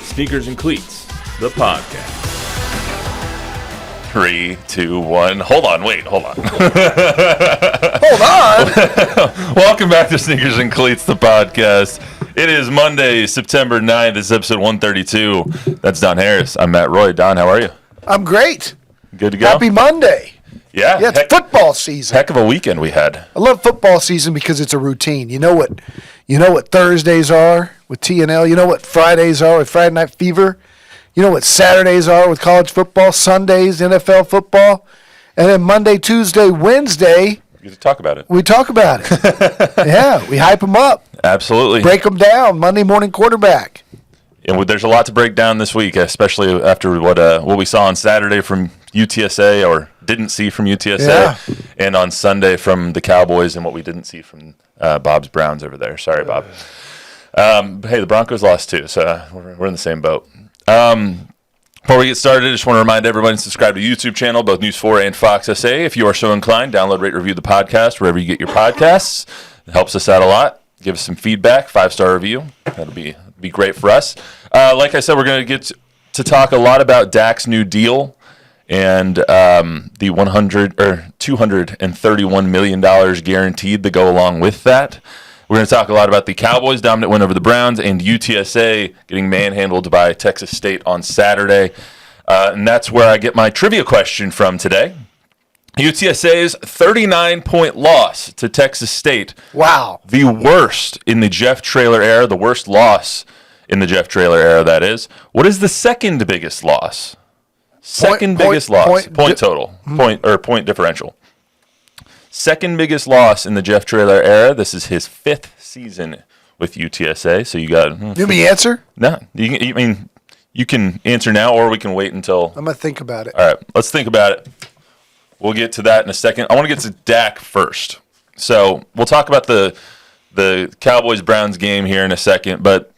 Sneakers and Cleats, the podcast. 3, 2, 1. Hold on. Hold on. Welcome back to Sneakers and Cleats, the podcast. It is Monday, September 9th. This is episode 132. That's Don Harris. I'm Matt Roy. Don, how are you? I'm great. Good to go? Happy Monday. Yeah. Yeah, it's football season. Heck of a weekend we had. I love football season because it's a routine. You know what Thursdays are with TNL. You know what Fridays are with Friday Night Fever. You know what Saturdays are with college football. Sundays, NFL football. And then Monday, Tuesday, Wednesday, We get to talk about it. we talk about it. Yeah, we hype them up. Absolutely. Break them down. Monday morning quarterback. And there's a lot to break down this week, especially after what we saw on Saturday from UTSA, or didn't see from UTSA, and on Sunday from the Cowboys, and what we didn't see from Bob's Browns over there. Sorry, Bob. But hey, the Broncos lost too, so we're in the same boat. Before we get started, I just want to remind everybody to subscribe to the YouTube channel, both News 4 and Fox SA. If you are so inclined, download, rate, review the podcast wherever you get your podcasts. It helps us out a lot. Give us some feedback, 5-star review. That'll be great for us. Like I said, we're going to get to talk a lot about Dak's new deal and the $231 million guaranteed to go along with that. We're going to talk a lot about the Cowboys' dominant win over the Browns and UTSA getting manhandled by Texas State on Saturday. And that's where I get my trivia question from today. UTSA's 39-point loss to Texas State. Wow. The worst in the Jeff Traylor era, the worst loss in the Jeff Traylor era, that is. What is the second biggest loss? Point total. Point differential. Second biggest loss in the Jeff Traylor era. This is his 5th season with UTSA. So you got. Give me the answer? No. You can answer now, or we can wait until. I'm going to think about it. All right. Let's think about it. We'll get to that in a second. I want to get to Dak first. So we'll talk about the Cowboys-Browns game here in a second. But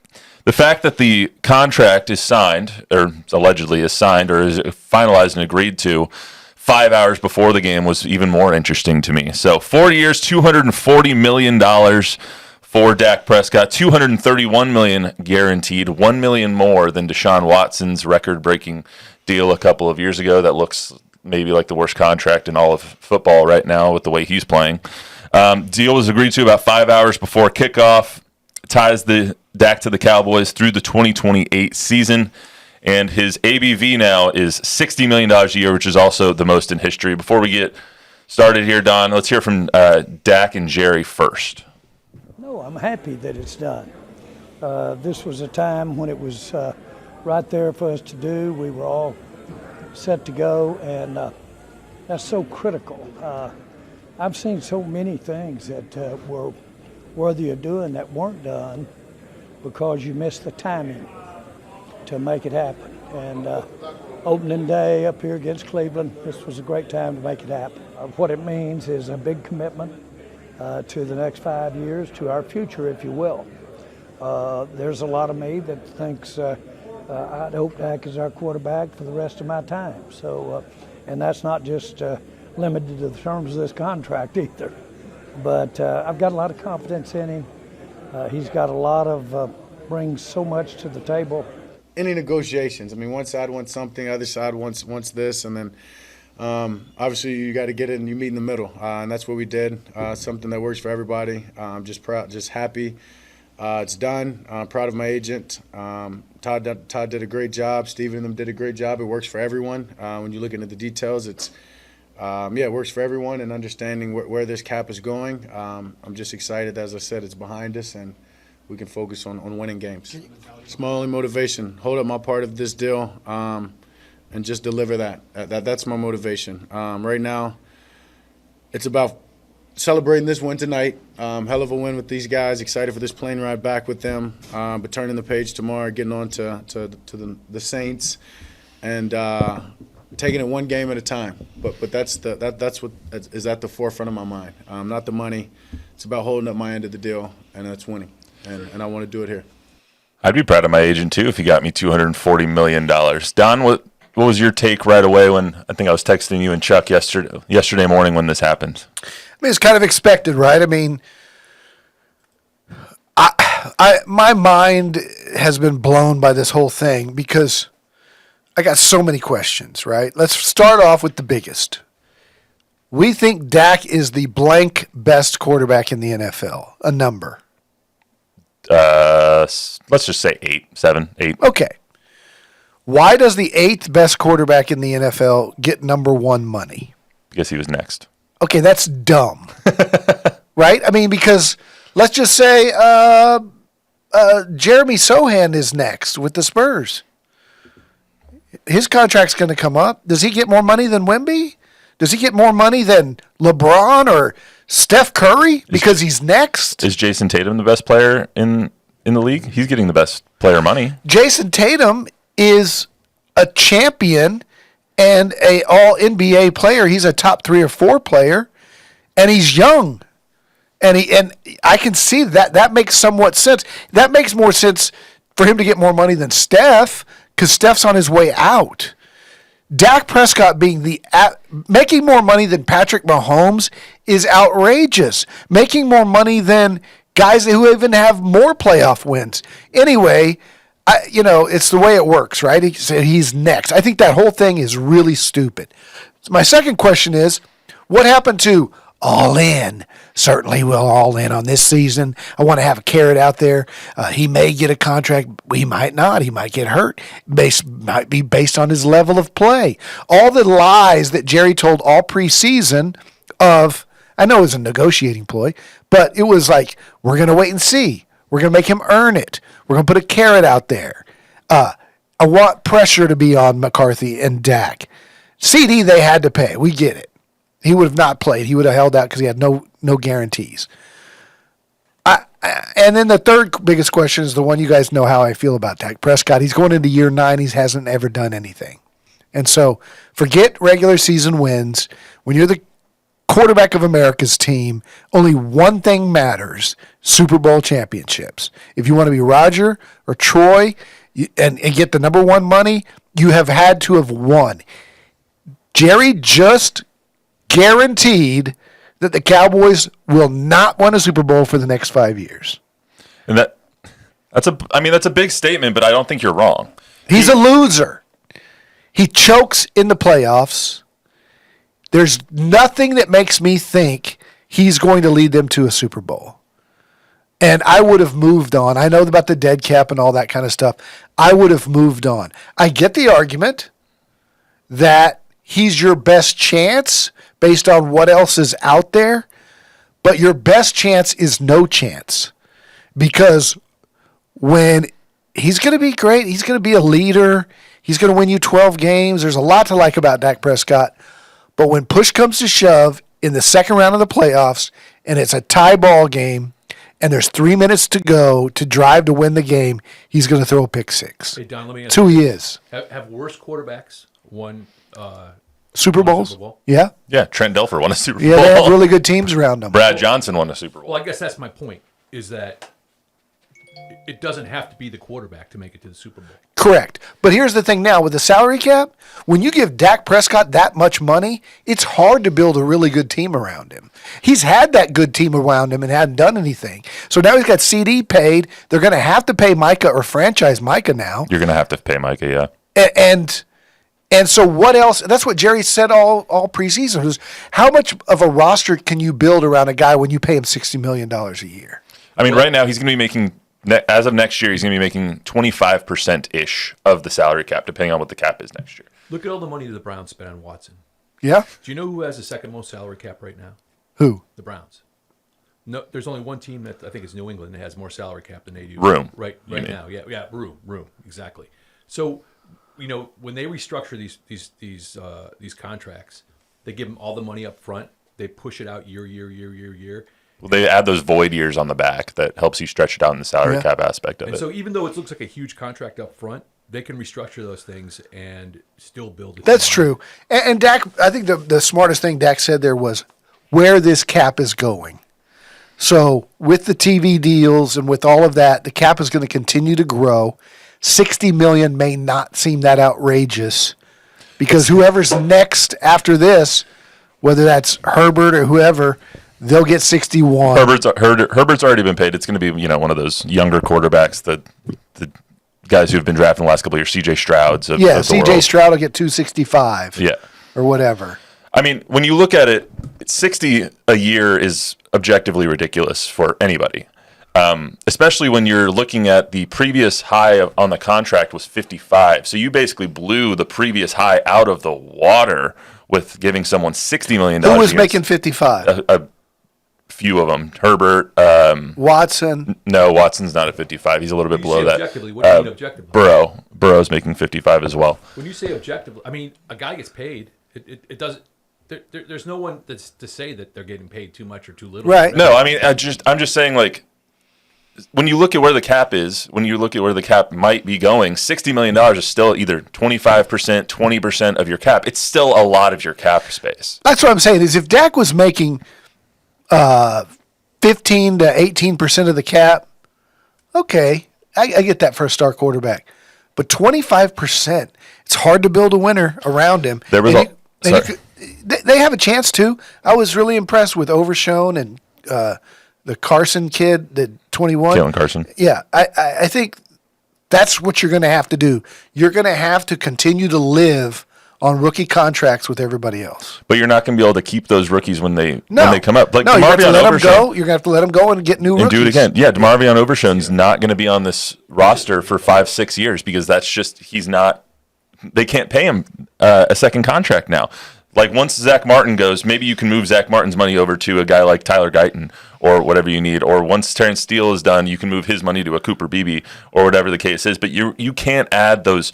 the fact that the contract is signed, or allegedly is signed, or is finalized and agreed to 5 hours before the game was even more interesting to me. So 4 years, $240 million for Dak Prescott, $231 million guaranteed, $1 million more than Deshaun Watson's record-breaking deal a couple of years ago. That looks maybe like the worst contract in all of football right now with the way he's playing. Deal was agreed to about 5 hours before kickoff, ties the Dak to the Cowboys through the 2028 season. And his ABV now is $60 million a year, which is also the most in history. Before we get started here, Don, let's hear from Dak and Jerry first. No, I'm happy that it's done. This was a time when it was right there for us to do. We were all set to go, and that's so critical. I've seen so many things that were worthy of doing that weren't done because you missed the timing to make it happen. And opening day up here against Cleveland, this was a great time to make it happen. What it means is a big commitment to the next 5 years, to our future, if you will. There's a lot of me that thinks I'd hope Dak is our quarterback for the rest of my time. So, and that's not just limited to the terms of this contract either. But I've got a lot of confidence in him. He's got a lot of, brings so much to the table. Any negotiations. I mean, one side wants something, other side wants this, and then obviously you got to get it and you meet in the middle, and that's what we did. Something that works for everybody. I'm just proud, just happy. It's done. I'm proud of my agent. Todd did a great job. Steven and them did a great job. It works for everyone. When you look into the details, it works for everyone, and understanding where this cap is going. I'm just excited. As I said, it's behind us, and we can focus on winning games. It's my only motivation. Hold up my part of this deal and just deliver that. That's my motivation. Right now, it's about celebrating this win tonight. Hell of a win with these guys. Excited for this plane ride back with them. But turning the page tomorrow, getting on to the Saints, and taking it one game at a time. But that's what is at the forefront of my mind. Not the money. It's about holding up my end of the deal, and that's winning. And I want to do it here. I'd be proud of my agent, too, if he got me $240 million. Don, what was your take right away when I think I was texting you and Chuck yesterday morning when this happened? I mean, it's kind of expected, right? I mean, My mind has been blown by this whole thing because I got so many questions, right? Let's start off with the biggest. We think Dak is the blank best quarterback in the NFL. A number. Let's just say 8, 7, 8. Okay. Why does the 8th best quarterback in the NFL get number 1 money? Because he was next. Okay, that's dumb. Right? I mean, because let's just say Jeremy Sohan is next with the Spurs. His contract's going to come up. Does he get more money than Wemby? Does he get more money than LeBron or Steph Curry because he's next? Is Jason Tatum the best player in the league? He's getting the best player money. Jason Tatum is a champion and a all-NBA player. He's a top 3 or 4 player, and he's young. And I can see that. That makes somewhat sense. That makes more sense for him to get more money than Steph because Steph's on his way out. Dak Prescott making more money than Patrick Mahomes is outrageous. Making more money than guys who even have more playoff wins. Anyway, it's the way it works, right? He's next. I think that whole thing is really stupid. My second question is, what happened to all in? Certainly we'll all in on this season. I want to have a carrot out there. He may get a contract. He might not. He might get hurt. Might be based on his level of play. All the lies that Jerry told all preseason I know it was a negotiating ploy, but it was like, we're going to wait and see. We're going to make him earn it. We're going to put a carrot out there. I want pressure to be on McCarthy and Dak. CD they had to pay. We get it. He would have not played. He would have held out because he had no guarantees. And then the third biggest question is the one you guys know how I feel about Dak Prescott. He's going into year 9. He hasn't ever done anything. And so forget regular season wins. When you're the quarterback of America's team, only one thing matters: Super Bowl championships. If you want to be Roger or Troy and get the number 1 money, you have had to have won. Jerry just guaranteed that the Cowboys will not win a Super Bowl for the next 5 years. And that's a big statement, but I don't think you're wrong. He's a loser. He chokes in the playoffs. There's nothing that makes me think he's going to lead them to a Super Bowl. And I would have moved on. I know about the dead cap and all that kind of stuff. I would have moved on. I get the argument that he's your best chance based on what else is out there, but your best chance is no chance. Because when he's going to be great, he's going to be a leader, he's going to win you 12 games. There's a lot to like about Dak Prescott. But when push comes to shove in the second round of the playoffs and it's a tie ball game and there's 3 minutes to go to drive to win the game, he's going to throw a pick 6. Hey, Don, let me ask That's who he is. Have worse quarterbacks won Super Bowls? Super Bowl? Yeah. Yeah, Trent Dilfer won a Super Bowl. Yeah, they have really good teams around them. Brad Johnson won a Super Bowl. Well, I guess that's my point, is that it doesn't have to be the quarterback to make it to the Super Bowl. Correct. But here's the thing now with the salary cap, when you give Dak Prescott that much money, it's hard to build a really good team around him. He's had that good team around him and hadn't done anything. So now he's got CD paid. They're going to have to pay Micah or franchise Micah now. You're going to have to pay Micah, yeah. And so what else? That's what Jerry said all preseason was, how much of a roster can you build around a guy when you pay him $60 million a year? I mean, right now he's going to be making, as of next year, he's going to be making 25%-ish of the salary cap, depending on what the cap is next year. Look at all the money the Browns spent on Watson. Yeah? Do you know who has the second most salary cap right now? Who? The Browns. No, there's only one team that I think is New England that has more salary cap than they do. Room. Right now. Yeah, room, exactly. So, when they restructure these contracts, they give them all the money up front. They push it out year. Well, they add those void years on the back that helps you stretch it out in the salary cap aspect of and it. So even though it looks like a huge contract up front, they can restructure those things and still build it. That's true. And Dak, I think the smartest thing Dak said there was where this cap is going. So with the TV deals and with all of that, the cap is going to continue to grow. $60 million may not seem that outrageous because whoever's next after this, whether that's Herbert or whoever, they'll get 61. Herbert's already been paid. It's going to be one of those younger quarterbacks, the guys who have been drafted in the last couple of years, C.J. Stroud's. C.J. Stroud will get 265. Yeah, or whatever. I mean, when you look at it, 60 a year is objectively ridiculous for anybody. Especially when you're looking at the previous high on the contract was 55. So you basically blew the previous high out of the water with giving someone $60 million. Who was making 55? A few of them. Herbert. Watson. No, Watson's not at 55. He's a little bit below that. Objectively, what do you mean objectively? Burrow's making 55 as well. When you say objectively, I mean, a guy gets paid. It doesn't. There's no one that's to say that they're getting paid too much or too little. Right. No, I mean, I'm just saying, like, when you look at where the cap is, when you look at where the cap might be going, $60 million is still either 25%, 20% of your cap. It's still a lot of your cap space. That's what I'm saying is if Dak was making 15 to 18% of the cap, okay, I get that for a star quarterback. But 25%, it's hard to build a winner around him. There was they have a chance to. I was really impressed with Overshone and the Carson kid, the 21. Jalen Carson. Yeah, I think that's what you're going to have to do. You're going to have to continue to live on rookie contracts with everybody else. But you're not going to be able to keep those rookies when they come up. Like no, you have to let them Overshone, go. You're going to have to let them go and get new rookies. And do it again. Yeah, DeMarvion Overshone's not going to be on this roster for 5-6 years because that's just he's not. They can't pay him a second contract now. Like once Zach Martin goes, maybe you can move Zach Martin's money over to a guy like Tyler Guyton or whatever you need. Or once Terrence Steele is done, you can move his money to a Cooper Beebe or whatever the case is. But you can't add those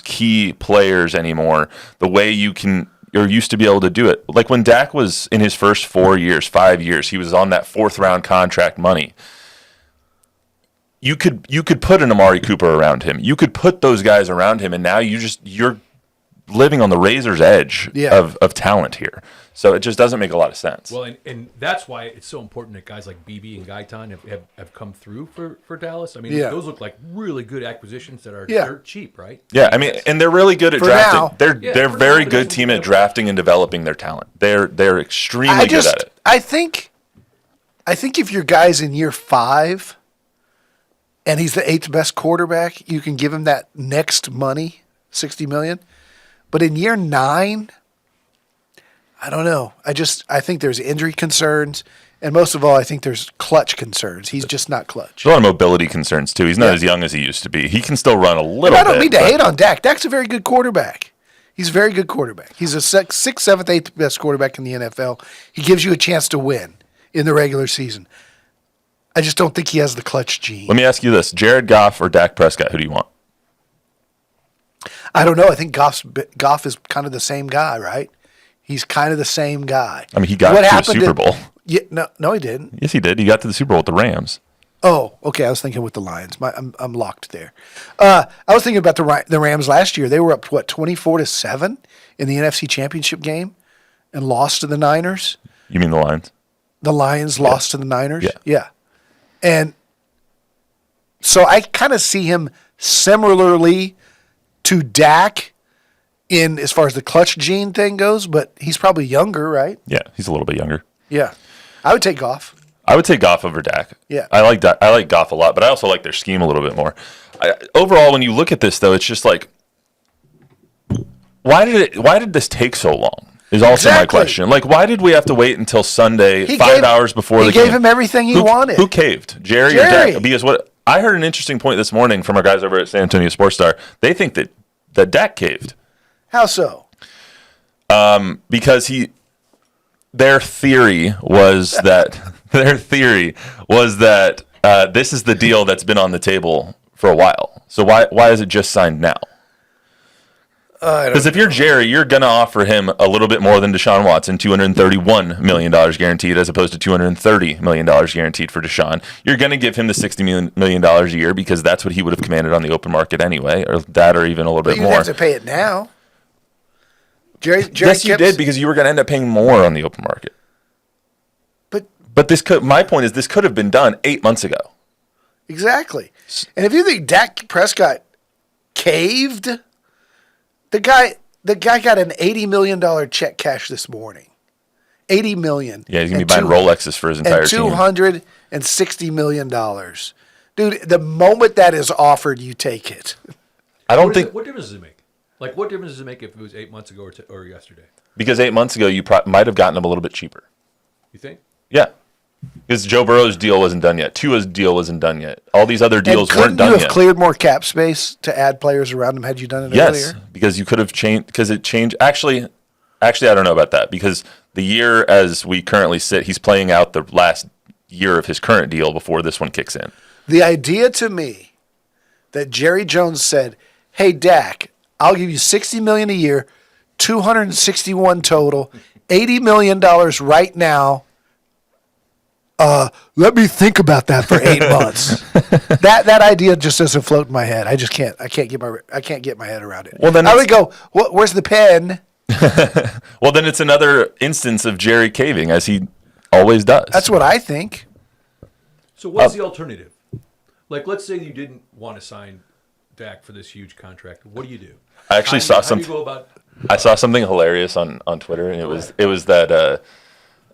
key players anymore the way you used to be able to do it. Like when Dak was in his first 5 years, he was on that 4th round contract money. You could put an Amari Cooper around him. You could put those guys around him, and now you're living on the razor's edge of talent here. So it just doesn't make a lot of sense. Well, and that's why it's so important that guys like BB and Guyton have come through for Dallas. I mean, those look like really good acquisitions that are dirt cheap, right? Yeah, I mean, and they're really good at drafting. Now. They're very good team at drafting and developing their talent. They're extremely good at it. I think if your guy's in year 5 and he's the 8th best quarterback, you can give him that next money, $60 million. But in year 9, I don't know. I think there's injury concerns, and most of all, I think there's clutch concerns. He's just not clutch. There's a lot of mobility concerns too. He's not as young as he used to be. He can still run a little bit. I don't mean to hate on Dak. Dak's a very good quarterback. He's a very good quarterback. He's a 6th, 7th, 8th best quarterback in the NFL. He gives you a chance to win in the regular season. I just don't think he has the clutch gene. Let me ask you this: Jared Goff or Dak Prescott? Who do you want? I don't know. I think Goff is kind of the same guy, right? He's kind of the same guy. I mean, he got to the Super Bowl. Yeah, no, he didn't. Yes, he did. He got to the Super Bowl with the Rams. Oh, okay. I was thinking with the Lions. I'm locked there. I was thinking about the Rams last year. They were up 24-7 in the NFC Championship game and lost to the Niners. You mean the Lions? The Lions lost to the Niners. Yeah. And so I kind of see him similarly to Dak in as far as the clutch gene thing goes, but he's probably younger, right? Yeah, he's a little bit younger. Yeah. I would take Goff. I would take Goff over Dak. Yeah. I like Goff a lot, but I also like their scheme a little bit more. Overall, when you look at this, though, it's just like, why did this take so long? Is also my question. Like, why did we have to wait until Sunday, 5 hours before the game? He gave him everything he wanted. Who caved? Jerry or Dak? Because what I heard an interesting point this morning from our guys over at San Antonio Sports Star. They think that Dak caved. How so? Because their theory was that this is the deal that's been on the table for a while. So why is it just signed now? Because if you're Jerry, you're going to offer him a little bit more than Deshaun Watson, $231 million guaranteed, as opposed to $230 million guaranteed for Deshaun. You're going to give him the $60 million a year because that's what he would have commanded on the open market anyway, or even a little bit more. You have to pay it now. Jerry yes, you did, because you were going to end up paying more on the open market. But my point is, this could have been done 8 months ago. Exactly. And if you think Dak Prescott caved, the guy got an $80 million check cash this morning. $80 million. Yeah, he's gonna be buying Rolexes for his entire and team. $260 million. Dude, the moment that is offered, you take it. I don't think What difference does it make? Like, what difference does it make if it was 8 months ago or yesterday? because 8 months ago you might have gotten him a little bit cheaper. You think? Yeah. Because Joe Burrow's deal wasn't done yet. Tua's deal wasn't done yet. All these other deals weren't done you have yet. cleared more cap space to add players around him had you done it Yes, earlier? because you could have changed. Because it changed. Actually, I don't know about that. Because the year as we currently sit, he's playing out the last year of his current deal before this one kicks in. The idea to me that Jerry Jones said, "Hey Dak, I'll give you $60 million a year, 261 total, $80 million right now. Let me think about that for 8 months." That idea just doesn't float in my head. I just can't. I can't get my head around it. Well, then I would go, "Where's the pen?" Well, then it's another instance of Jerry caving, as he always does. That's what I think. So what's the alternative? Like, let's say you didn't want to sign Dak for this huge contract. What do you do? I actually saw How do something. you go about? I saw something hilarious on Twitter, and it was that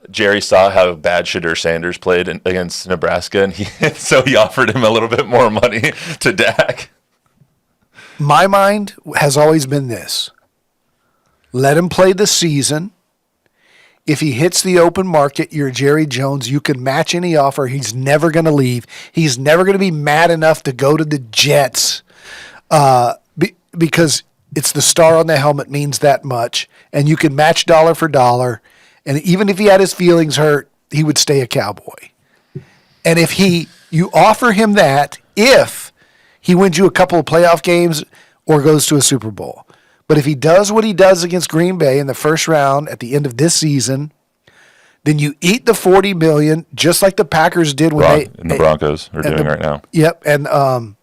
Jerry saw how bad Shadur Sanders played against Nebraska, and so he offered him a little bit more money to Dak. My mind has always been this. Let him play the season. If he hits the open market, you're Jerry Jones. You can match any offer. He's never going to leave. He's never going to be mad enough to go to the Jets because it's the star on the helmet means that much. And you can match dollar for dollar. And even if he had his feelings hurt, he would stay a Cowboy. And if you offer him that, if he wins you a couple of playoff games or goes to a Super Bowl. But if he does what he does against Green Bay in the first round at the end of this season, then you eat the $40 million, just like the Packers did when The Broncos are doing right now. Yep, and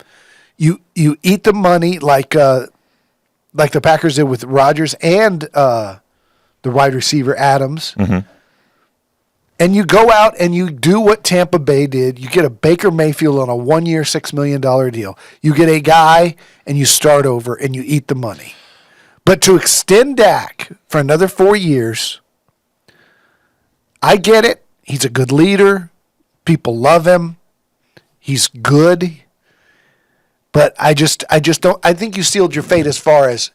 you eat the money like the Packers did with Rodgers and the wide receiver Adams. Mm-hmm. And you go out and you do what Tampa Bay did. You get a Baker Mayfield on a 1-year, $6 million deal. You get a guy and you start over and you eat the money. But to extend Dak for another 4 years, I get it. He's a good leader. People love him. He's good. But I just don't. I think you sealed your fate as far as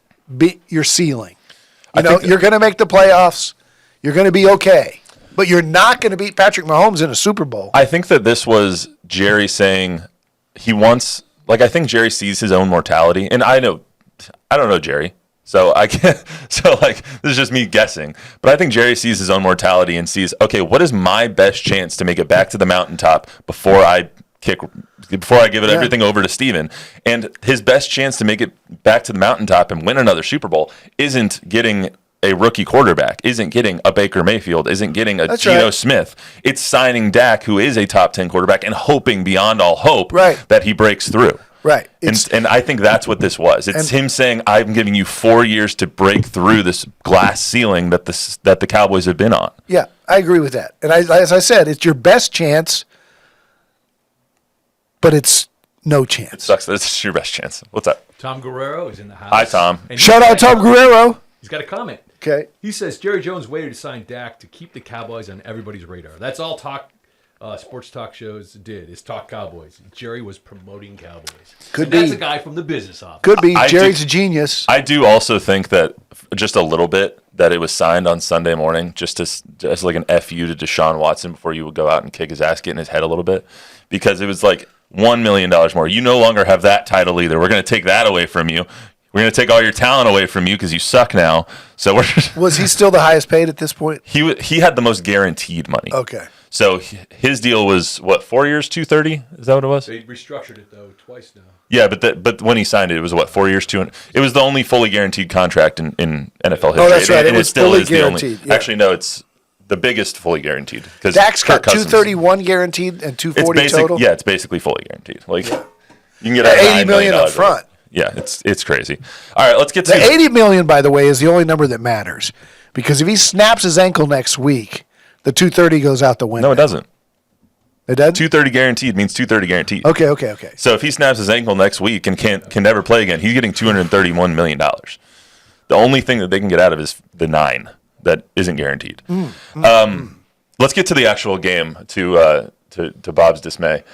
your ceiling. You're going to make the playoffs. You're going to be okay. But you're not going to beat Patrick Mahomes in a Super Bowl. I think that this was Jerry saying he wants. Like, I think Jerry sees his own mortality, and I don't know Jerry. So this is just me guessing. But I think Jerry sees his own mortality and sees, okay, what is my best chance to make it back to the mountaintop before I give it everything over to Steven? And his best chance to make it back to the mountaintop and win another Super Bowl isn't getting a rookie quarterback, isn't getting a Baker Mayfield, isn't getting a Geno Smith. It's signing Dak, who is a top 10 quarterback, and hoping beyond all hope that he breaks through. Right. And I think that's what this was. It's him saying, I'm giving you 4 years to break through this glass ceiling that the Cowboys have been on. Yeah, I agree with that. And as I said, it's your best chance, but it's no chance. It sucks that it's your best chance. What's up? Tom Guerrero is in the house. Hi, Tom. And Shout out Tom Guerrero. He's got a comment. Okay. He says Jerry Jones waited to sign Dak to keep the Cowboys on everybody's radar. That's all sports talk shows did, is talk Cowboys. Jerry was promoting Cowboys. Could be. That's a guy from the business office. Could be. Jerry's a genius. I do also think that just a little bit that it was signed on Sunday morning just as like an FU to Deshaun Watson before you would go out and kick his ass, get in his head a little bit, because it was like $1 million more. You no longer have that title either. We're going to take that away from you. We're going to take all your talent away from you because you suck now. So Was he still the highest paid at this point? He had the most guaranteed money. Okay. So his deal was what, 4 years, 230? Is that what it was? They restructured it though twice now. Yeah, but when he signed it, it was what, 4 years, 200. It was the only fully guaranteed contract in NFL history. Oh, that's right. And It was still fully is the only. guaranteed, yeah. Actually, no, it's the biggest fully guaranteed. Dak's got 231 guaranteed and 240 total. Yeah, it's basically fully guaranteed. Like you can get $80 million up front. Yeah, it's crazy. All right, let's get to the $80 million. By the way, is the only number that matters, because if he snaps his ankle next week, the 230 goes out the window. No, it doesn't. It does? 230 guaranteed means 230 guaranteed. Okay. So if he snaps his ankle next week and can never play again, he's getting $231 million. The only thing that they can get out of is the 9 that isn't guaranteed. Let's get to the actual game to Bob's dismay.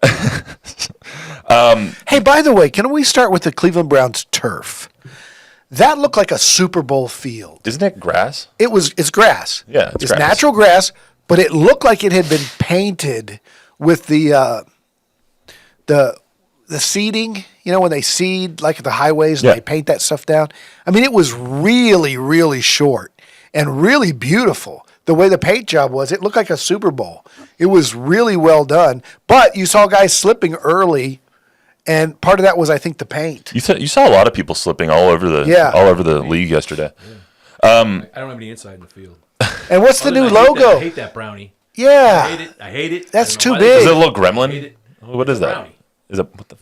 Hey, by the way, can we start with the Cleveland Browns turf? That looked like a Super Bowl field. Isn't it grass? It's grass. Yeah, it's grass. natural grass, but it looked like it had been painted with the seeding. You know, when they seed like at the highways and Yeah. they paint that stuff down. I mean, it was really, really short and really beautiful. The way the paint job was, it looked like a Super Bowl. It was really well done. But you saw guys slipping early, and part of that was, I think, the paint. You saw a lot of people slipping all over the league yesterday. I don't have any inside in the field. And what's the Other new than I hate logo? I hate that brownie. Yeah. I hate it. That's I don't know too why they big. Is it a do little I hate gremlin? it. What is It's a that? brownie. Is it what the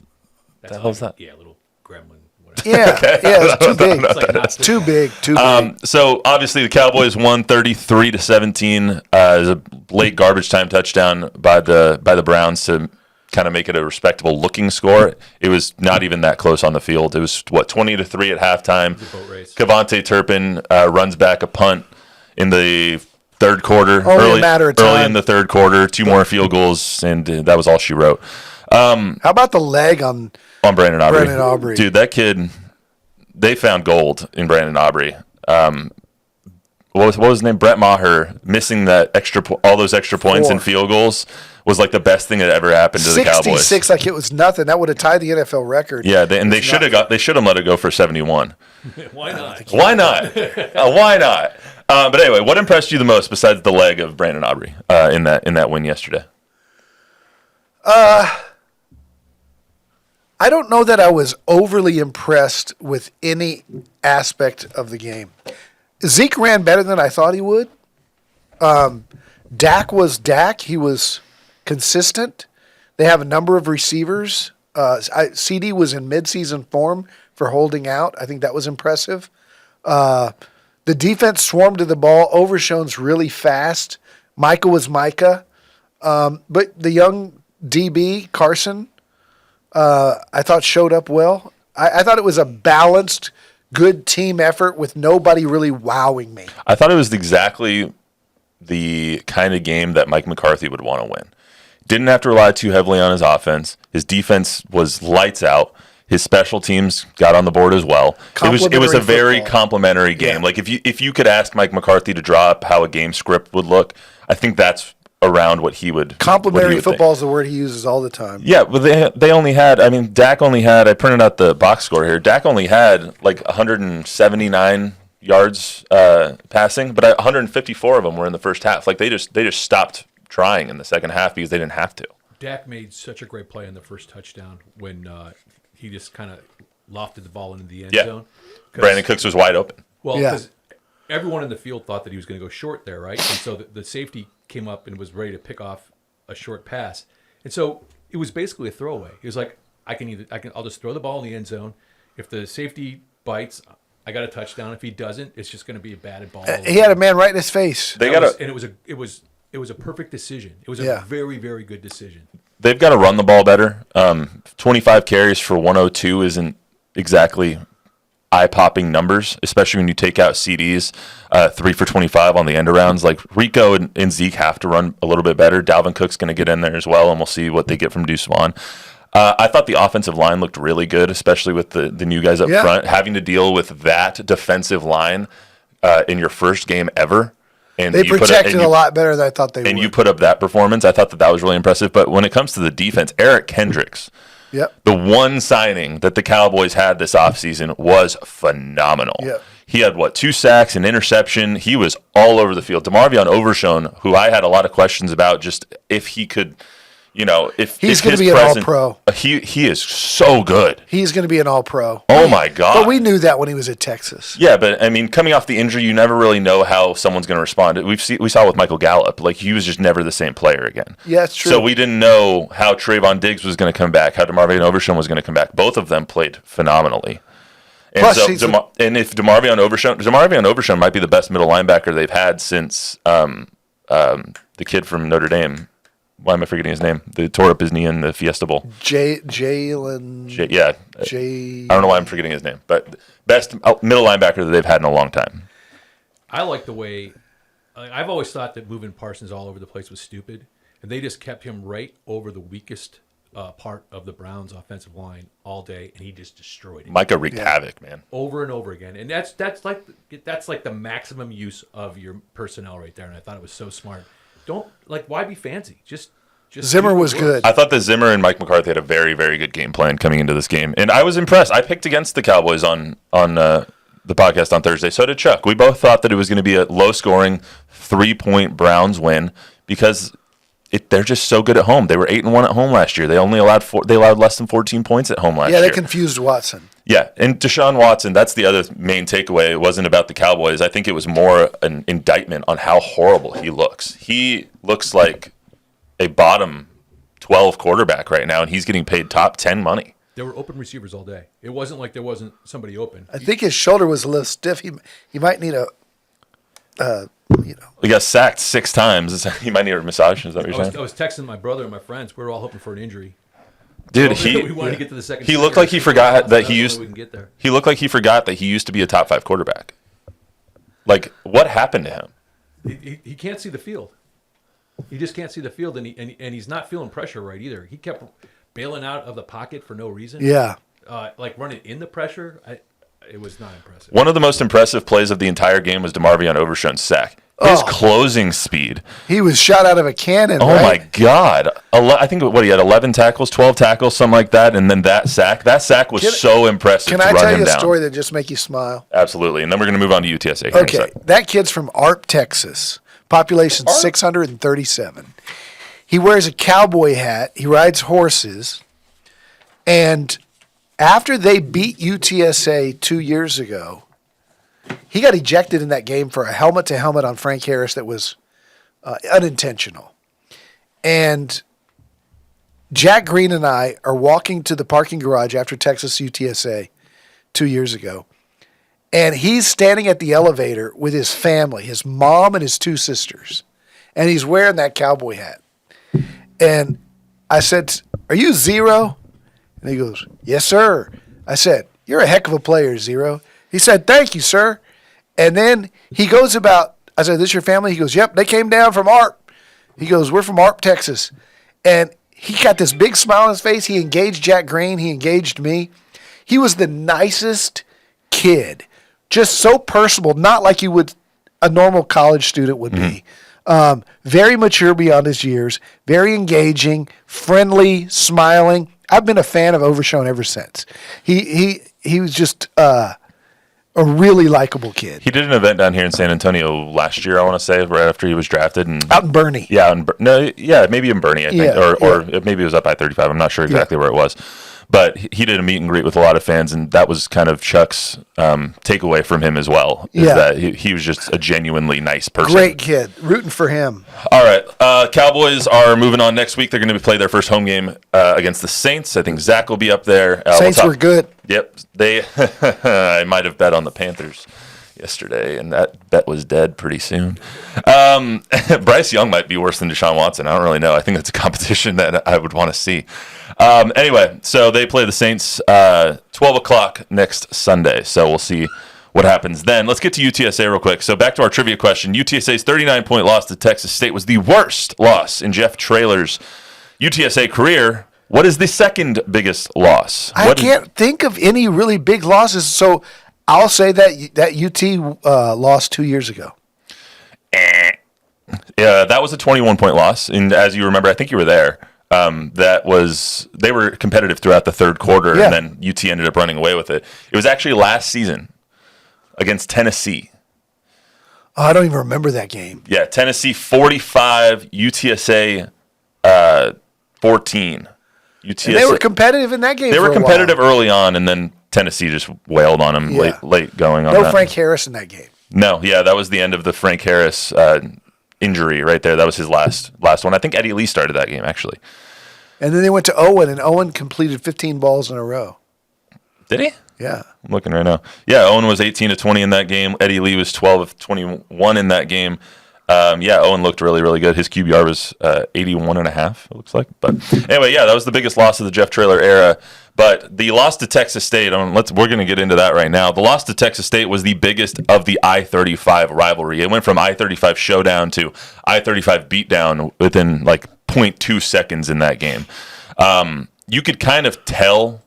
That's hell is that? Yeah, a little gremlin. Whatever. Yeah, it's too big. It's like not Too big. Too big. So obviously the Cowboys won 33-17 as a late garbage time touchdown by the Browns to kind of make it a respectable looking score. It was not even that close on the field. It was 20-3 at halftime. a boat race. Cavante Turpin runs back a punt in the third quarter. Only a matter of Early time. in the third quarter, 2 more field goals, and that was all she wrote. How about the leg on? On Brandon Aubrey. Brandon Aubrey. Dude, that kid, they found gold in Brandon Aubrey. What was his name? Brett Maher missing that all those extra points and 4. field goals was like the best thing that ever happened to the Cowboys. 66, like it was nothing. That would have tied the NFL record. Yeah, they should have let it go for 71. Why not? Why not? Why not? But anyway, what impressed you the most besides the leg of Brandon Aubrey in that win yesterday? I don't know that I was overly impressed with any aspect of the game. Zeke ran better than I thought he would. Dak was Dak. He was consistent. They have a number of receivers. CD was in midseason form for holding out. I think that was impressive. The defense swarmed to the ball. Overshown's really fast. Micah was Micah. But the young DB, Carson, I thought showed up well. I thought it was a balanced, good team effort with nobody really wowing me. I thought it was exactly the kind of game that Mike McCarthy would want to win. Didn't have to rely too heavily on his offense. His defense was lights out. His special teams got on the board as well. It was a very complimentary game. Yeah. Like if you could ask Mike McCarthy to draw up how a game script would look, I think that's around what he would. Complimentary what he would football think. is the word he uses all the time. Yeah, but they only had. I mean, Dak only had. I printed out the box score here. Dak only had like 179 yards passing, but 154 of them were in the first half. Like they just stopped trying in the second half because they didn't have to. Dak made such a great play on the first touchdown when he just kind of lofted the ball into the end zone. Brandon Cooks was wide open. Well, Yeah. because everyone in the field thought that he was going to go short there, right? And so the safety came up and was ready to pick off a short pass. And so it was basically a throwaway. He was like, I'll just throw the ball in the end zone. If the safety bites, I got a touchdown. If he doesn't, it's just going to be a batted ball. He had a man right in his face. It was a perfect decision. It was a very, very good decision. They've got to run the ball better. 25 carries for 102 isn't exactly eye-popping numbers, especially when you take out CDs. 3 for 25 on the end arounds. Like Rico and Zeke have to run a little bit better. Dalvin Cook's going to get in there as well, and we'll see what they get from Deuce Vaughn. I thought the offensive line looked really good, especially with the new guys up front. Having to deal with that defensive line in your first game ever. And They protected a lot better than I thought they would. And you put up that performance. I thought that was really impressive. But when it comes to the defense, Eric Kendricks, the one signing that the Cowboys had this offseason was phenomenal. Yep. He had, 2 sacks, an interception. He was all over the field. DeMarvion Overshown, who I had a lot of questions about just if he could, if he's going to be an all-pro. He is so good. He's going to be an all-pro. Oh, my God. But we knew that when he was at Texas. Yeah, but, I mean, coming off the injury, you never really know how someone's going to respond. We saw with Michael Gallup. Like, he was just never the same player again. Yeah, it's true. So we didn't know how Trayvon Diggs was going to come back, how DeMarvion Overshown was going to come back. Both of them played phenomenally. And Plus, so, if DeMarvion Overshown might be the best middle linebacker they've had since the kid from Notre Dame. Why am I forgetting his name? They tore up his knee in the Fiesta Bowl. Jalen. I don't know why I'm forgetting his name, but best middle linebacker that they've had in a long time. I like the way I've always thought that moving Parsons all over the place was stupid, and they just kept him right over the weakest part of the Browns' offensive line all day, and he just destroyed it. Micah wreaked havoc, man. Over and over again, and that's like the maximum use of your personnel right there. And I thought it was so smart. Don't why be fancy? Just Zimmer was good. I thought that Zimmer and Mike McCarthy had a very, very good game plan coming into this game, and I was impressed. I picked against the Cowboys on the podcast on Thursday. So did Chuck. We both thought that it was going to be a low-scoring 3-point Browns win because they're just so good at home. They were 8-1 at home last year. They only allowed less than 14 points at home last year. Yeah, they confused Watson. Yeah, and Deshaun Watson, that's the other main takeaway. It wasn't about the Cowboys. I think it was more an indictment on how horrible he looks. He looks like a bottom 12 quarterback right now, and he's getting paid top 10 money. There were open receivers all day. It wasn't like there wasn't somebody open. I think his shoulder was a little stiff. He might need He got sacked 6 times. He might need a massage. Is that what you're saying? I was texting my brother and my friends. We were all hoping for an injury. Dude, we wanted to get to the second. he looked like he forgot that he used. We can get there. He looked like he forgot that he used to be a top 5 quarterback. Like, what happened to him? He can't see the field. He just can't see the field, and he's not feeling pressure right either. He kept bailing out of the pocket for no reason. Yeah. Like running in the pressure. It was not impressive. One of the most impressive plays of the entire game was DeMarvion Overshown's sack. His closing speed. He was shot out of a cannon. Oh, right? my God. I think he had 11 tackles, 12 tackles, something like that, and then that sack. That sack was so impressive to run him down. Can I tell you a story that just make you smile? Absolutely. And then we're going to move on to UTSA here in a Okay. second. That kid's from Arp, Texas. Population 637. He wears a cowboy hat. He rides horses. And after they beat UTSA 2 years ago, he got ejected in that game for a helmet-to-helmet on Frank Harris that was unintentional. And Jack Green and I are walking to the parking garage after Texas UTSA 2 years ago. And he's standing at the elevator with his family, his mom and his 2 sisters. And he's wearing that cowboy hat. And I said, "Are you Zero?" And he goes, "Yes, sir." I said, "You're a heck of a player, Zero." He said, "Thank you, sir." And then he goes about, I said, "This your family?" He goes, "Yep, they came down from Arp." He goes, "We're from Arp, Texas." And he got this big smile on his face. He engaged Jack Green. He engaged me. He was the nicest kid. Just so personable, not like you would a normal college student would be. Very mature beyond his years, very engaging, friendly, smiling. I've been a fan of Overshown ever since. He was just a really likable kid. He did an event down here in San Antonio last year, I want to say, right after he was drafted. And Out in Bernie. Yeah, maybe in Bernie, I think, or maybe it was up I-35. I'm not sure exactly where it was. But he did a meet and greet with a lot of fans, and that was kind of Chuck's takeaway from him as well, is that he was just a genuinely nice person. Great kid. Rooting for him. All right. Cowboys are moving on next week. They're going to play their first home game against the Saints. I think Zach will be up there. Saints were good. Yep. I might have bet on the Panthers yesterday, and that bet was dead pretty soon. Bryce Young might be worse than Deshaun Watson. I don't really know. I think that's a competition that I would want to see. Anyway, so they play the Saints 12 o'clock next Sunday, so we'll see what happens then. Let's get to UTSA real quick. So back to our trivia question. UTSA's 39-point loss to Texas State was the worst loss in Jeff Traylor's UTSA career. What is the second biggest loss? I can't think of any really big losses, so I'll say that UT lost 2 years ago. Yeah, that was a 21-point loss, and as you remember, I think you were there. They were competitive throughout the third quarter, and then UT ended up running away with it. It was actually last season against Tennessee. Oh, I don't even remember that game. Yeah, Tennessee 45, UTSA 14. UTSA. And they were competitive in that game. They were competitive early on, and then Tennessee just wailed on them late going on. No Frank Harris in that game. No, that was the end of the Frank Harris injury right there. That was his last one. I think Eddie Lee started that game, actually. And then they went to Owen, and Owen completed 15 balls in a row. Did he? Yeah. I'm looking right now. Yeah, Owen was 18 of 20 in that game. Eddie Lee was 12 of 21 in that game. Yeah, Owen looked really, really good. His QBR was 81.5, it looks like. But anyway, yeah, that was the biggest loss of the Jeff Traylor era. But the loss to Texas State, we're going to get into that right now. The loss to Texas State was the biggest of the I-35 rivalry. It went from I-35 showdown to I-35 beatdown within like 0.2 seconds in that game. You could kind of tell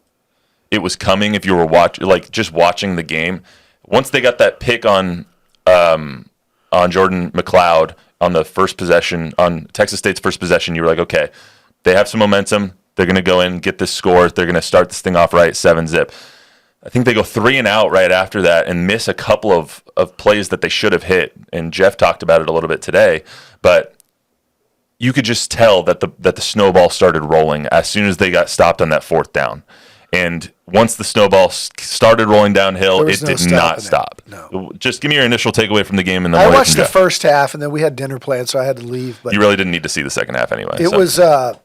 it was coming if you were just watching the game. Once they got that pick on Jordan McLeod on the first possession, on Texas State's first possession, you were like, okay, they have some momentum. They're going to go in, get this score. They're going to start this thing off right, 7-zip. I think they go 3-and-out right after that and miss a couple of plays that they should have hit. And Jeff talked about it a little bit today. But you could just tell that the snowball started rolling as soon as they got stopped on that fourth down. And once the snowball started rolling downhill, it did not stop. No. Just give me your initial takeaway from the game. And then I watched the first half, and then we had dinner planned, so I had to leave. But you really didn't need to see the second half anyway. It was the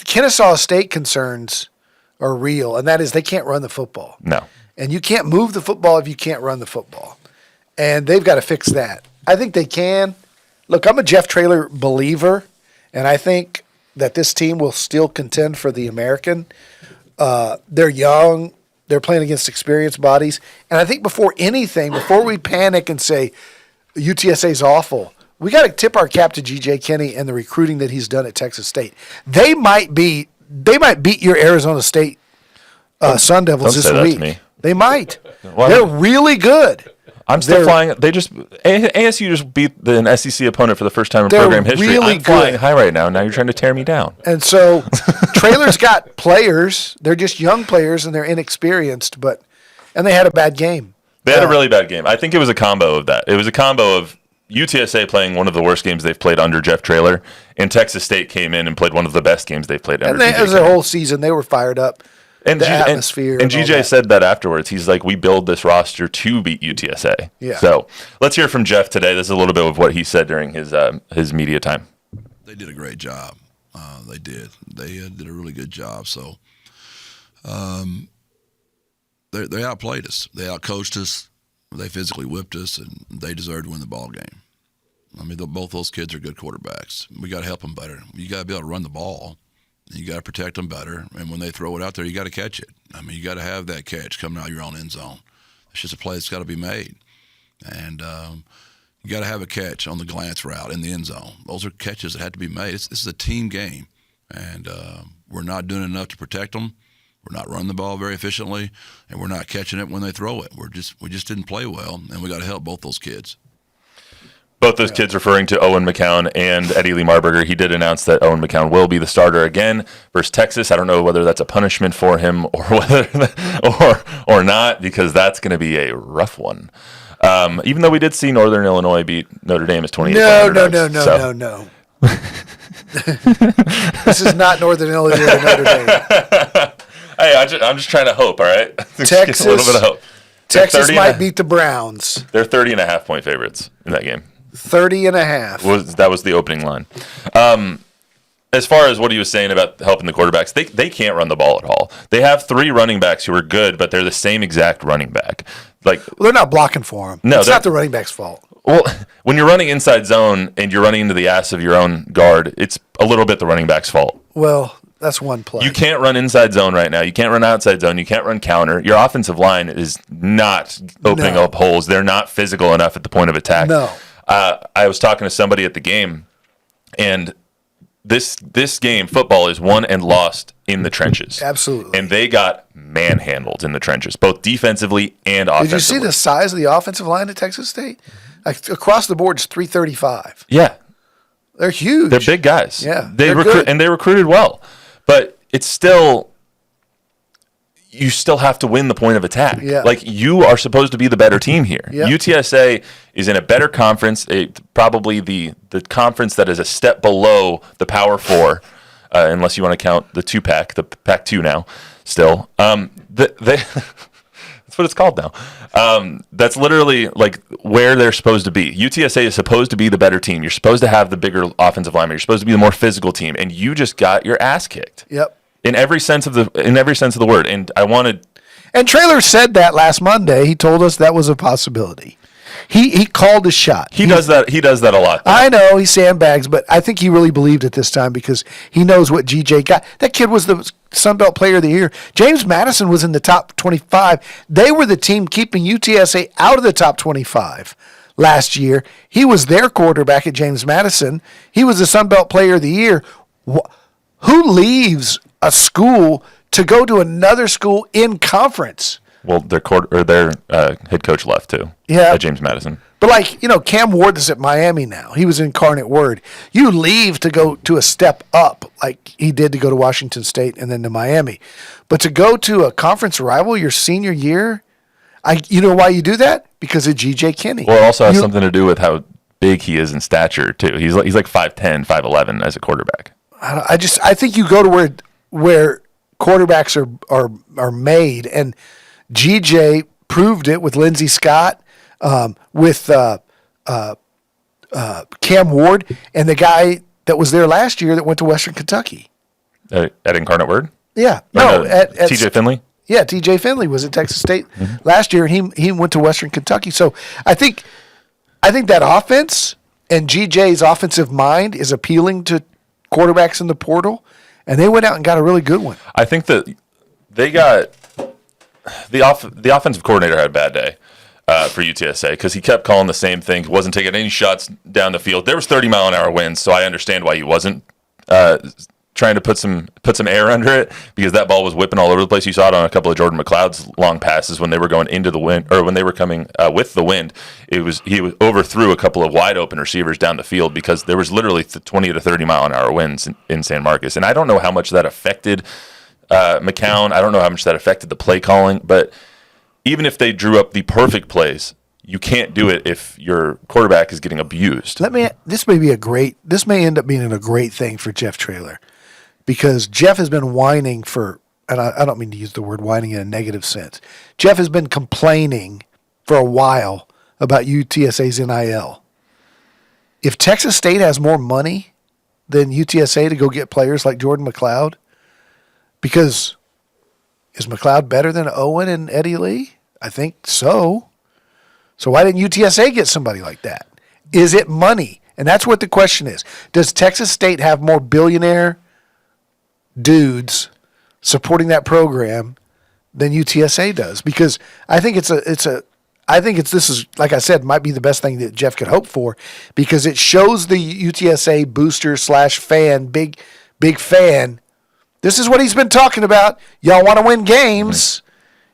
Kennesaw State concerns are real, and that is they can't run the football. No. And you can't move the football if you can't run the football. And they've got to fix that. I think they can. Look, I'm a Jeff Traylor believer, and I think that this team will still contend for the American. They're young. They're playing against experienced bodies. And I think before we panic and say UTSA's awful, we got to tip our cap to G.J. Kinney and the recruiting that he's done at Texas State. They might beat your Arizona State Sun Devils this week. They might. Well, they're really good. I'm still flying. ASU just beat an SEC opponent for the first time in program history. Really I'm flying high right now. Now you're trying to tear me down. And so Traylor's got players. They're just young players and they're inexperienced, and they had a bad game. They had a really bad game. I think it was a combo of that. It was a combo of UTSA playing one of the worst games they've played under Jeff Traylor, and Texas State came in and played one of the best games they've played under. And as a whole season, they were fired up. And the atmosphere. And GJ said that afterwards. He's like, we build this roster to beat UTSA. Yeah. So let's hear from Jeff today. This is a little bit of what he said during his media time. They did a great job. They did. They did a really good job. So they outplayed us. They outcoached us. They physically whipped us, and they deserved to win the ball game. I mean, both those kids are good quarterbacks. We got to help them better. You got to be able to run the ball. You got to protect them better, and when they throw it out there, you got to catch it. I mean, you got to have that catch coming out of your own end zone. It's just a play that's got to be made, and you got to have a catch on the glance route in the end zone. Those are catches that have to be made. This is a team game, and we're not doing enough to protect them. We're not running the ball very efficiently, and we're not catching it when they throw it. We just didn't play well, and we got to help both those kids. Both those kids referring to Owen McCown and Eddie Lee Marburger. He did announce that Owen McCown will be the starter again versus Texas. I don't know whether that's a punishment for him or whether or not, because that's going to be a rough one. Even though we did see Northern Illinois beat Notre Dame as 28. No. This is not Northern Illinois or Notre Dame. Hey, I'm just trying to hope. All right, Texas, a little bit of hope. Texas might beat the Browns. They're 30.5-point favorites in that game. 30.5. That was the opening line. As far as what he was saying about helping the quarterbacks, they can't run the ball at all. They have 3 running backs who are good, but they're the same exact running back. They're not blocking for him. No, it's not the running back's fault. Well, when you're running inside zone and you're running into the ass of your own guard, it's a little bit the running back's fault. Well, that's one play. You can't run inside zone right now. You can't run outside zone. You can't run counter. Your offensive line is not opening up holes. They're not physical enough at the point of attack. No. I was talking to somebody at the game, and this game, football, is won and lost in the trenches. Absolutely. And they got manhandled in the trenches, both defensively and offensively. Did you see the size of the offensive line at Texas State? Like, across the board, it's 335. Yeah. They're huge. They're big guys. Yeah. They recruited well. But it's still, you still have to win the point of attack. Yeah. Like, you are supposed to be the better team here. Yeah. UTSA is in a better conference, probably the conference that is a step below the Power Four, unless you want to count the 2-pack, the Pac-2 now, still. That's what it's called now. That's literally like where they're supposed to be. UTSA is supposed to be the better team. You're supposed to have the bigger offensive lineman. You're supposed to be the more physical team, and you just got your ass kicked. Yep. In every sense of the word. And I wanted. And Traylor said that last Monday. He told us that was a possibility. He called his shot. He does that. He does that a lot. I know he sandbags, but I think he really believed it this time because he knows what GJ got. That kid was the Sun Belt Player of the Year. James Madison was in the top 25. They were the team keeping UTSA out of the top 25 last year. He was their quarterback at James Madison. He was the Sun Belt Player of the Year. Who leaves a school to go to another school in conference? Well, their head coach left too. Yeah, at James Madison. But Cam Ward is at Miami now. He was Incarnate Word. You leave to go to a step up, like he did to go to Washington State and then to Miami. But to go to a conference rival your senior year, you know why you do that? Because of G.J. Kinney. Well, it also has something to do with how big he is in stature too. He's like 5'10", 5'11" as a quarterback. I think you go to where quarterbacks are made, and G.J. proved it with Lindsey Scott, with Cam Ward, and the guy that was there last year that went to Western Kentucky. At Incarnate Word? Yeah. At T.J. Finley? Yeah, T.J. Finley was at Texas State last year, and he went to Western Kentucky. So I think that offense and G.J.'s offensive mind is appealing to quarterbacks in the portal, and they went out and got a really good one. I think that they got the offensive coordinator had a bad day for UTSA because he kept calling the same thing. Wasn't taking any shots down the field. There was 30-mile-an-hour winds, so I understand why he wasn't trying to put some air under it because that ball was whipping all over the place. You saw it on a couple of Jordan McLeod's long passes when they were going into the wind or when they were coming with the wind. He overthrew a couple of wide open receivers down the field because there was literally 20 to 30-mile-an-hour winds in San Marcos, and I don't know how much that affected McCown. I don't know how much that affected the play calling, but even if they drew up the perfect plays, you can't do it if your quarterback is getting abused. This may end up being a great thing for Jeff Traylor, because Jeff has been whining and I don't mean to use the word whining in a negative sense. Jeff has been complaining for a while about UTSA's NIL. If Texas State has more money than UTSA to go get players like Jordan McLeod, because is McLeod better than Owen and Eddie Lee? I think so. So why didn't UTSA get somebody like that? Is it money? And that's what the question is. Does Texas State have more billionaire dudes supporting that program than UTSA does? Because I think this is, like I said, might be the best thing that Jeff could hope for, because it shows the UTSA booster / fan, big fan. This is what he's been talking about. Y'all want to win games,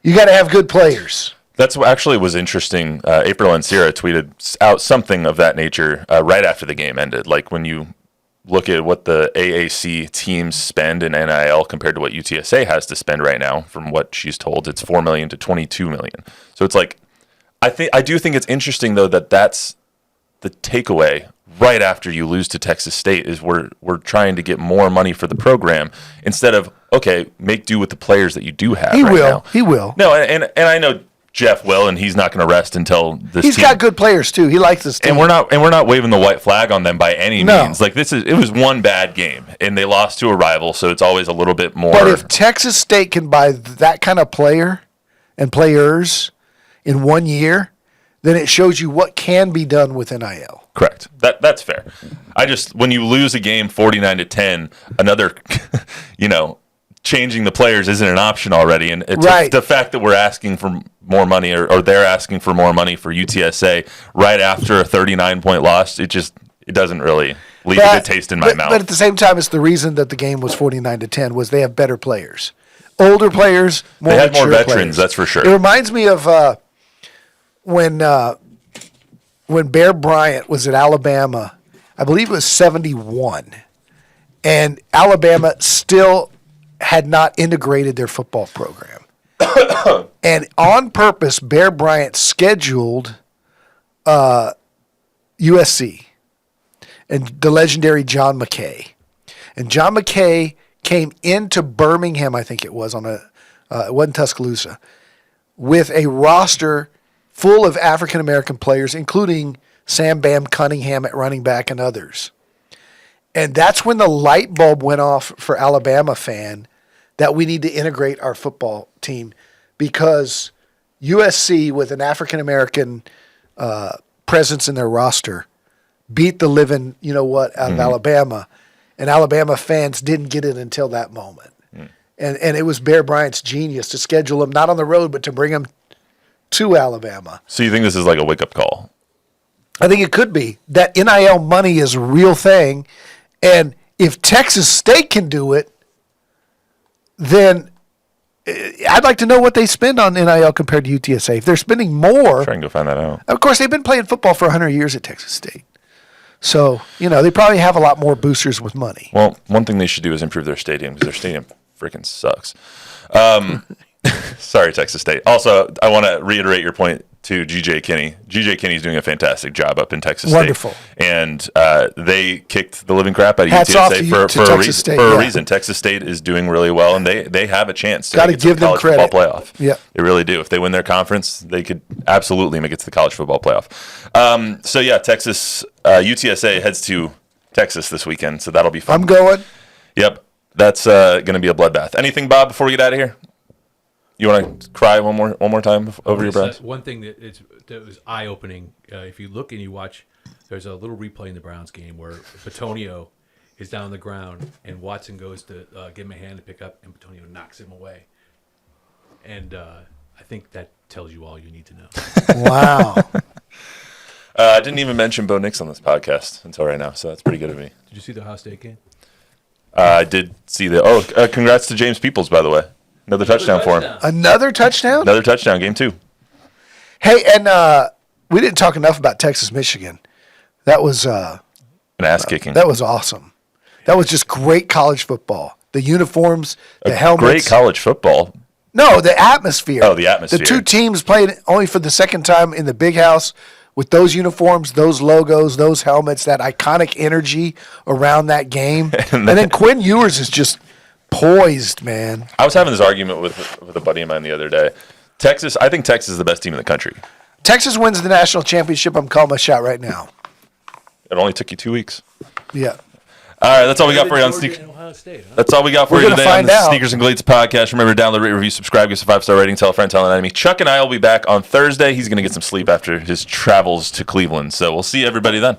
you got to have good players. That's what actually was interesting. April and Sierra tweeted out something of that nature right after the game ended. Like when you look at what the AAC teams spend in NIL compared to what UTSA has to spend right now, from what she's told, it's $4 million to $22 million. So it's like, I do think it's interesting though that that's the takeaway right after you lose to Texas State is we're trying to get more money for the program instead of, okay, make do with the players that you do have. He will. No, and I know Jeff will, and he's not going to rest until this. He's got good players too. He likes this team, and we're not waving the white flag on them by any means. Like it was one bad game, and they lost to a rival, so it's always a little bit more. But if Texas State can buy that kind of player and players in 1 year, then it shows you what can be done with NIL. Correct. That's fair. When you lose a game 49-10, another, changing the players isn't an option already, and it's right. The fact that we're asking for more money or they're asking for more money for UTSA right after a 39-point loss, it doesn't really leave a good taste in my mouth. But at the same time, it's the reason that the game was 49-10 was they have better players, older players, more. They had more veterans, players. That's for sure. It reminds me of when Bear Bryant was at Alabama. I believe it was 71, and Alabama still had not integrated their football program. And on purpose, Bear Bryant scheduled USC and the legendary John McKay. And John McKay came into Birmingham, I think it was, it wasn't Tuscaloosa, with a roster full of African-American players, including Sam Bam Cunningham at running back and others. And that's when the light bulb went off for Alabama fan that we need to integrate our football team, because USC with an African-American presence in their roster, beat the living, out of Alabama, and Alabama fans didn't get it until that moment. And it was Bear Bryant's genius to schedule them not on the road, but to bring them to Alabama. So you think this is like a wake-up call? I think it could be. That NIL money is a real thing, and if Texas State can do it, then I'd like to know what they spend on NIL compared to UTSA. If they're spending more, Try and go find that out. of course, they've been playing football for 100 years at Texas State. So, they probably have a lot more boosters with money. Well, one thing they should do is improve their stadium because their stadium freaking sucks. Sorry, Texas State. Also, I want to reiterate your point to G.J. Kinney. G.J. Kinney's doing a fantastic job up in Texas Wonderful. State. And they kicked the living crap out of Hats off to UTSA for a yeah. reason. Texas State is doing really well, and they have a chance to Gotta make it to give the them college football credit. playoff. Yeah. They really do. If they win their conference, they could absolutely make it to the college football playoff. Texas, UTSA heads to Texas this weekend, so that'll be fun. I'm going. Yep. That's going to be a bloodbath. Anything, Bob, before we get out of here? You want to cry one more time over your Browns? One thing that was eye-opening, if you look and you watch, there's a little replay in the Browns game where Petonio is down on the ground and Watson goes to give him a hand to pick up, and Petonio knocks him away. And I think that tells you all you need to know. Wow. I didn't even mention Bo Nix on this podcast until right now, so that's pretty good of me. Did you see the Ohio State game? I did see congrats to James Peoples, by the way. Another touchdown for him. Another touchdown? Another touchdown, game 2. Hey, and we didn't talk enough about Texas, Michigan. That was An ass kicking. that was awesome. That was just great college football. The uniforms, the helmets. Great college football. No, the atmosphere. Oh, the atmosphere. The two teams played only for the second time in the big house with those uniforms, those logos, those helmets, that iconic energy around that game. and then Quinn Ewers is just poised, man. I was having this argument with a buddy of mine the other day. I think Texas is the best team in the country. Texas wins the national championship. I'm calling my shot right now. It only took you 2 weeks. Yeah. All right, that's all we got for you on Georgia and Ohio State, huh? That's all we got for We're you gonna today on find the out. Sneakers and Cleats podcast. Remember to download, rate, review, subscribe, give us a 5-star rating, tell a friend, tell an enemy. Chuck and I will be back on Thursday. He's going to get some sleep after his travels to Cleveland. So we'll see everybody then.